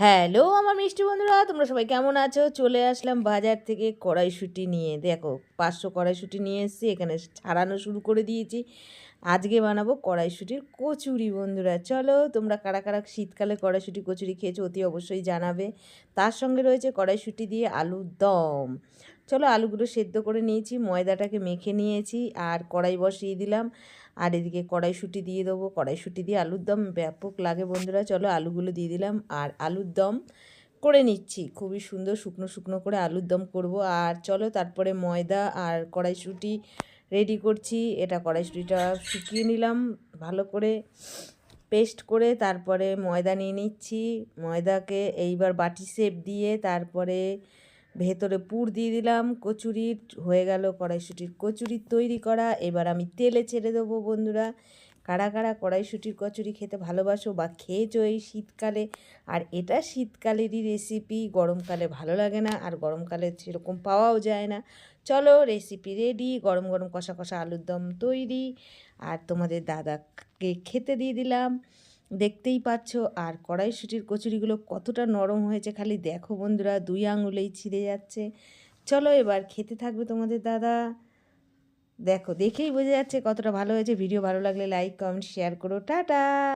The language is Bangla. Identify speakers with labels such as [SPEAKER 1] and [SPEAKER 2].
[SPEAKER 1] হ্যালো আমার মিষ্টি বন্ধুরা, তোমরা সবাই কেমন আছো? চলে আসলাম বাজার থেকে কড়াইশুঁটি নিয়ে। দেখো 500 কড়াইশুঁটি নিয়ে এসেছি, এখানে ছাড়ানো শুরু করে দিয়েছি। আজকে বানাবো কড়াইশুঁটির কচুরি। বন্ধুরা চলো, তোমরা কারা কারা শীতকালে কড়াইশুঁটি কচুরি খেয়েছো অতি অবশ্যই জানাবে। তার সঙ্গে রয়েছে কড়াইশুঁটি দিয়ে আলুর দম। চলো, আলুগুলো সেদ্ধ করে নিয়েছি, ময়দাটাকে মেখে নিয়েছি, আর কড়াই বসিয়ে দিলাম। আর এদিকে কড়াইশুঁটি দিয়ে দেবো। কড়াইশুঁটি দিয়ে আলুর দম ব্যাপক লাগে বন্ধুরা। চলো, আলুগুলো দিয়ে দিলাম আর আলুর দম করে নিচ্ছি। খুবই সুন্দর শুকনো শুকনো করে আলুর দম করব। আর চলো, তারপরে ময়দা আর কড়াইশুঁটি রেডি করছি। এটা কড়াইশুঁটিটা শুকিয়ে নিলাম ভালো করে, পেস্ট করে। তারপরে ময়দা নিয়ে নিচ্ছি। ময়দাকে এইবার বাটি শেপ দিয়ে তারপরে ভেতরে পুর দিয়ে দিলাম কচুরির। হয়ে গেল কড়াইশুঁটির কচুরি তৈরি করা। এবার আমি তেলে ছেড়ে দেবো। বন্ধুরা কারা কারা কড়াইশুঁটির কচুরি খেতে ভালোবাসো বা খেয়েছো এই শীতকালে? আর এটা শীতকালেরই রেসিপি, গরমকালে ভালো লাগে না, আর গরমকালে সেরকম পাওয়াও যায় না। চলো, রেসিপি রেডি। গরম গরম কষা কষা আলুর দম তৈরি, আর তোমাদের দাদাকে খেতে দিয়ে দিলাম। দেখতেই পাচ্ছ। আর কড়াইশুঁটির কচুরিগুলো কতটা নরম হয়েছে খালি দেখো বন্ধুরা, 2 আঙুলেই ছিঁড়ে যাচ্ছে। চলো, এবার খেতে থাকবে তোমাদের দাদা। দেখো, দেখেই বোঝা যাচ্ছে কতটা ভালো হয়েছে। ভিডিও ভালো লাগলে লাইক কমেন্ট শেয়ার করো। টাটা।